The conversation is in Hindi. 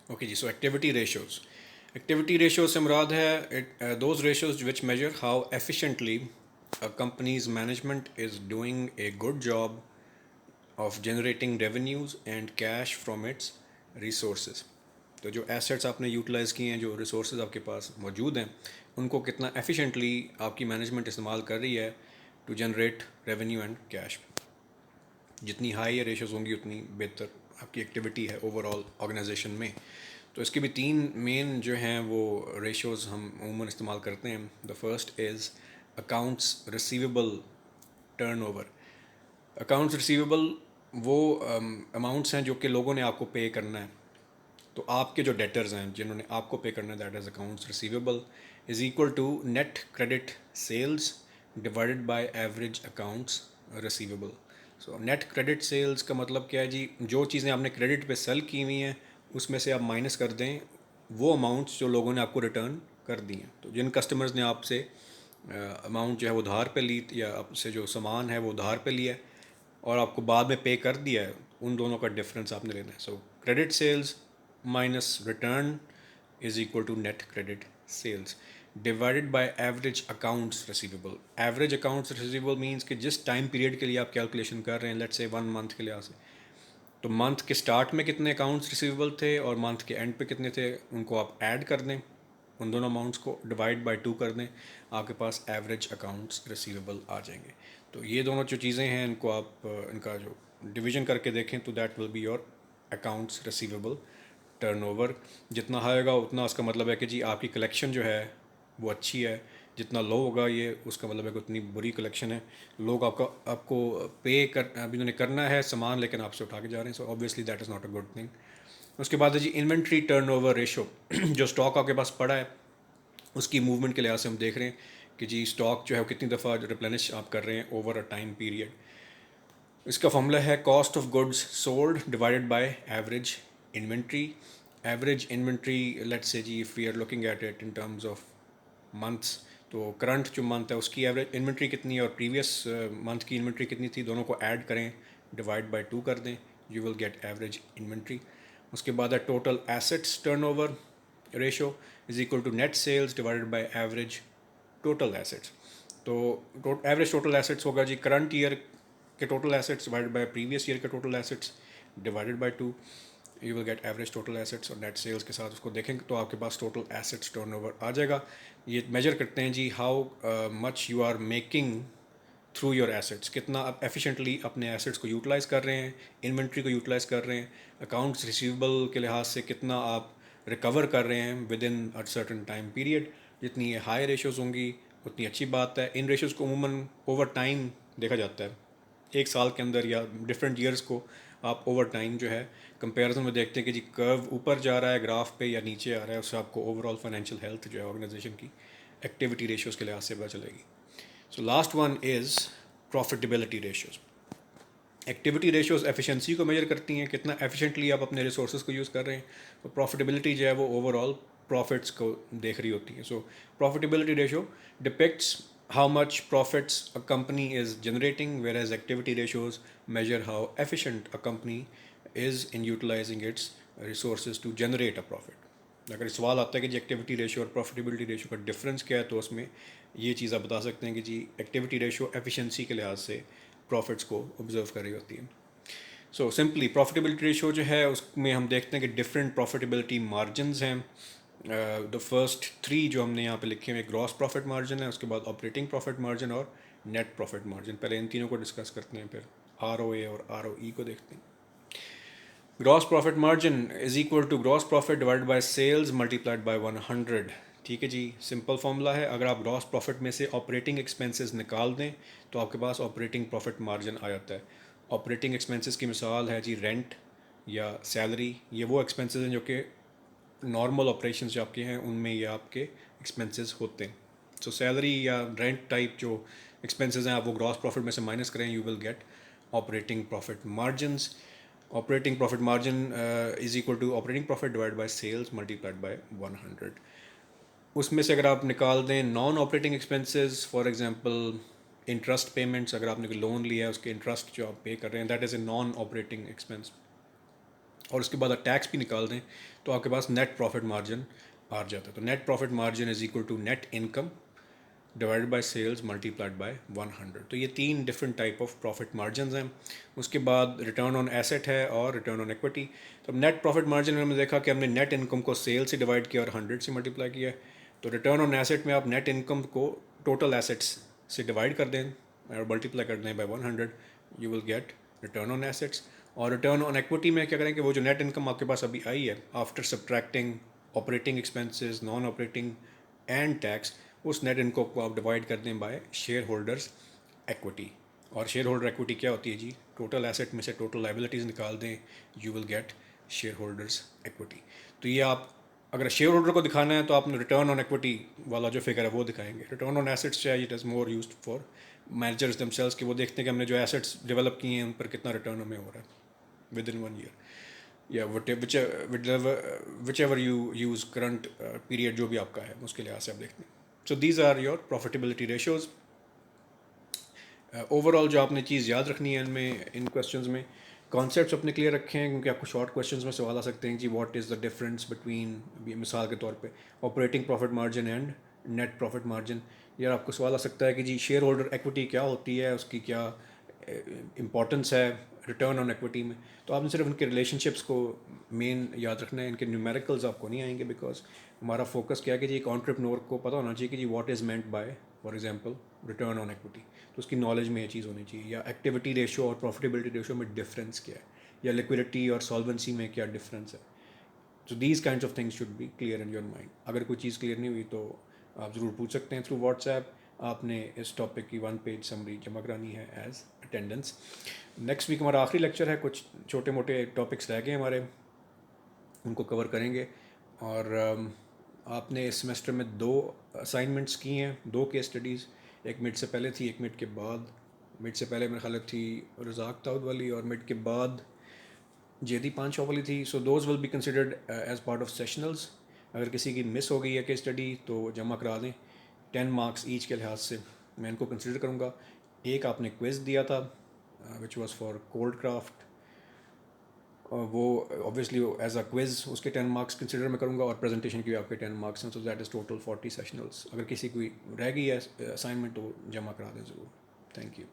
ओके जी, सो एक्टिविटी रेशियोज से मुराद है those ratios which major how efficiently a companies management is doing a good job of generating revenues and cash from its resources. तो जो एसेट्स आपने यूटिलाइज़ किए हैं, जो रिसोर्सेज आपके पास मौजूद हैं, उनको कितना एफिशिएंटली आपकी मैनेजमेंट इस्तेमाल कर रही है to generate revenue and cash. जितनी हाई ये रेशोज़ होंगी उतनी बेहतर आपकी एक्टिविटी है ओवरऑल ऑर्गेनाइजेशन में। तो इसके भी तीन मेन जो हैं वो रेशोज़ हम अमूमन इस्तेमाल करते हैं। The first is accounts receivable turnover. Accounts receivable वो अमाउंट्स हैं जो कि लोगों ने आपको पे करना है। तो आपके जो डेटर्स हैं जिन्होंने आपको पे करना है, that is accounts receivable is equal to net credit sales divided by average accounts receivable. So net credit sales का मतलब क्या है जी, जो चीज़ें आपने क्रेडिट पे सेल की हुई हैं उसमें से आप माइनस कर दें वो अमाउंट्स जो लोगों ने आपको रिटर्न कर दी हैं। तो जिन कस्टमर्स ने आपसे अमाउंट जो है वो उधार पे ली या आपसे जो सामान है वो उधार पे लिया है और आपको बाद में पे कर दिया है, उन दोनों का डिफरेंस आपने लेना है। So credit sales minus return is equal to net credit sales divided by average accounts receivable. Average accounts receivable means कि जिस टाइम पीरियड के लिए आप कैलकुलेशन कर रहे हैं, लेट्स से 1 मंथ के लिहाज से, तो मंथ के स्टार्ट में कितने अकाउंट्स रिसीवेबल थे और मंथ के एंड पे कितने थे, उनको आप ऐड कर दें, उन दोनों अमाउंट्स को डिवाइड बाय 2 कर दें, आपके पास एवरेज अकाउंट्स रिसीवेबल आ जाएंगे। तो ये दोनों जो चीज़ें हैं इनको आप इनका जो डिवीजन करके देखें तो that will be your accounts receivable turnover. जितना हाई होगा उतना उसका मतलब है कि जी आपकी कलेक्शन जो है वो अच्छी है, जितना लो होगा ये उसका मतलब है कि उतनी बुरी कलेक्शन है। लोग आपको पे कर अभी उन्होंने करना है सामान लेकिन आपसे उठा के जा रहे हैं। So obviously that is not a good thing. उसके बाद है जी इन्वेंट्री टर्नओवर रेशो। जो स्टॉक आपके पास पड़ा है उसकी मूवमेंट के लिहाज से हम देख रहे हैं कि जी स्टॉक जो है वो कितनी दफ़ा रिप्लेनिश आप कर रहे हैं ओवर अ टाइम पीरियड। इसका फॉर्मूला है cost of goods sold divided by average inventory. Average inventory, let's say जी if we are looking at it in terms of months, तो करंट जो मंथ है उसकी एवरेज इन्वेंट्री कितनी है और प्रीवियस मंथ की इन्वेंट्री कितनी थी, दोनों को ऐड करें, डिवाइड बाय 2 कर दें, you will get average inventory. उसके बाद है total assets turnover ratio is equal to net sales divided by average total assets. तो एवरेज टोटल एसेट्स होगा जी करंट ईयर के total assets divided by previous year के total assets divided by 2, you will get average total assets. और नेट सेल्स के साथ उसको देखेंगे तो आपके पास टोटल एसेट्स टर्नओवर आ जाएगा। ये मेजर करते हैं जी how much you are making through your assets, कितना आप एफिशिएंटली अपने एसेट्स को यूटिलाइज़ कर रहे हैं, इन्वेंट्री को यूटिलाइज़ कर रहे हैं, अकाउंट्स रिसीवेबल के लिहाज से कितना आप रिकवर कर रहे हैं with in a certain time period. जितनी ये हाई रेशोज़ होंगी उतनी अच्छी बात है। इन रेशोज़ को अमूमन ओवर टाइम देखा जाता है, एक साल के अंदर या डिफरेंट ईयर्स को आप ओवर टाइम जो है कंपैरिजन में देखते हैं कि जी कर्व ऊपर जा रहा है ग्राफ पे या नीचे आ रहा है, उससे आपको ओवरऑल फाइनेंशियल हेल्थ जो है ऑर्गेनाइजेशन की एक्टिविटी रेशियोज़ के लिहाज से पता चलेगी। So last one is profitability ratios. Activity ratios efficiency को मेजर करती हैं, कितना एफिशिएंटली आप अपने रिसोर्सेज को यूज़ कर रहे हैं। तो प्रॉफिटेबिलिटी जो है वो ओवरऑल प्रॉफिट्स को देख रही होती है। So profitability ratio depicts how much profits a company is generating, whereas activity ratios measure how efficient a company is in utilizing its resources to generate a profit. अगर सवाल आता है कि जी एक्टिविटी रेशियो और प्रॉफिटेबिलिटी रेशियो का डिफरेंस क्या है, तो उसमें ये चीज़ आप बता सकते हैं कि जी एक्टिविटी रेशियो एफिशिएंसी के लिहाज से प्रॉफिट्स को ऑब्जर्व कर रही होती है। सो सिंपली प्रॉफिटेबिलिटी रेशियो जो है उसमें हम देखते हैं कि डिफरेंट प्रॉफिटेबिलिटी मार्जिनस हैं। द फर्स्ट 3 जो हमने यहाँ पे लिखे हुए, ग्रॉस प्रॉफिट मार्जिन है, उसके बाद ऑपरेटिंग प्रॉफिट मार्जिन और नेट प्रॉफिट मार्जिन। पहले इन तीनों को डिस्कस करते हैं, फिर ROA और ROE को देखते हैं। Gross profit margin is equal to gross profit divided by sales multiplied by 100। ठीक है जी, सिंपल फॉर्मूला है। अगर आप ग्रॉस प्रॉफिट में से ऑपरेटिंग एक्सपेंसेस निकाल दें तो आपके पास ऑपरेटिंग प्रॉफिट मार्जिन आ जाता है। ऑपरेटिंग एक्सपेंसेस की मिसाल है जी रेंट या सैलरी। ये वो एक्सपेंसेस हैं जो कि नॉर्मल ऑपरेशंस जो आपके हैं उनमें ये आपके एक्सपेंसेस होते हैं। सो सैलरी या रेंट टाइप जो एक्सपेंसेस हैं आप वो ग्रॉस प्रॉफिट में से माइनस करें, you will get operating profit margins. Operating profit margin is equal to operating profit divide by sales multiplied by 100। उसमें से अगर आप निकाल दें non operating expenses, for example interest payments, अगर आपने कोई लोन लिया है उसके इंटरेस्ट जो आप पे कर रहे हैं, that is a non operating expense. और उसके बाद आप टैक्स भी निकाल दें तो आपके पास नेट प्रॉफिट मार्जिन आ जाता है। तो net profit margin is equal to net income divided by sales multiplied by 100। तो ये 3 different type of profit margin हैं। उसके बाद रिटर्न ऑन एसेट है और रिटर्न ऑन इक्विटी। तो नेट प्रॉफिट मार्जिन में हमने देखा कि हमने नेट इनकम को सेल से डिवाइड किया और 100 से मल्टीप्लाई किया। तो रिटर्न ऑन एसेट में आप नेट इनकम को टोटल एसेट्स से डिवाइड कर दें और मल्टीप्लाई कर दें by 100, you will get return on assets. और रिटर्न ऑन इक्विटी में क्या करें कि वो जो नेट इनकम आपके पास अभी आई है after subtracting operating expenses, non operating and tax, उस नेट इनकम को आप डिवाइड कर दें बाय शेयर होल्डर्स एक्विटी। और शेयर होल्डर एक्विटी क्या होती है जी? टोटल एसेट में से टोटल लाइबिलिटीज़ निकाल दें, you will gate share holders equity. तो ये आप अगर शेयर होल्डर को दिखाना है तो आप रिटर्न ऑन एक्विटी वाला जो फिगर है वो दिखाएंगे। रिटर्न ऑन एसेट्स चाहिए, it is more used for managers damsels कि वो देखते हैं कि हमने जो एसेट्स डेवलप किए हैं उन पर कितना रिटर्न हमें हो रहा है विद इन 1 ईयर या which ever you use current period जो भी आपका है उसके लिहाज से आप देखते हैं। So these are your profitability ratios. Overall जो आपने चीज़ याद रखनी है इनमें, इन क्वेश्चंस में कॉन्सेप्ट्स अपने क्लियर रखे हैं, क्योंकि आपको शॉर्ट क्वेश्चंस में सवाल आ सकते हैं जी what is the difference between, मिसाल के तौर पे operating profit margin and net profit margin. या आपको सवाल आ सकता है कि जी शेयर होल्डर एक्विटी क्या होती है, उसकी क्या इंपॉर्टेंस है रिटर्न ऑन एक्विटी में। तो आपने सिर्फ उनके रिलेशनशिप्स को मेन याद रखना है, इनके न्यूमेरिकल्स आपको नहीं आएंगे, बिकॉज हमारा फोकस क्या है कि जी एक एंटरप्रेन्योर को पता होना चाहिए कि जी what is meant by for example return on equity. तो उसकी नॉलेज में ये चीज़ होनी चाहिए, या एक्टिविटी रेशो और प्रॉफिटेबिलिटी रेशो में डिफरेंस क्या है, या लिक्विडिटी और सॉल्वेंसी में क्या डिफरेंस है। तो these kind of things should be clear in your mind. अगर कोई चीज़ क्लियर नहीं हुई तो आप ज़रूर पूछ सकते हैं थ्रू व्हाट्सएप। आपने इस टॉपिक की 1 पेज समरी जमा करानी है एज अटेंडेंस। नेक्स्ट वीक हमारा आखिरी लेक्चर है, कुछ छोटे मोटे टॉपिक्स रह गए हमारे, उनको कवर करेंगे। और आपने इस सेमेस्टर में 2 असाइनमेंट्स की हैं, 2 केस स्टडीज़, एक मिड से पहले थी, एक मिड के बाद। मिड से पहले मेरे ख्याल थी रज़ाक ताउद वाली, और मिड के बाद जेदी पांच वाली थी। So those will be considered as part of sessionals. अगर किसी की मिस हो गई है केस स्टडी तो जमा करा दें, 10 मार्क्स ईच के लिहाज से मैं इनको कंसिडर करूँगा। एक आपने क्विज़ दिया था which was for cold craft, वो ऑब्वियसली एज अ क्विज़ उसके 10 मार्क्स कंसिडर मैं करूँगा, और प्रेजेंटेशन के भी आपके 10 मार्क्स हैं। So that is total 40 sessionals. अगर किसी कोई रह गई है असाइनमेंट तो जमा करा दें ज़रूर। Thank you.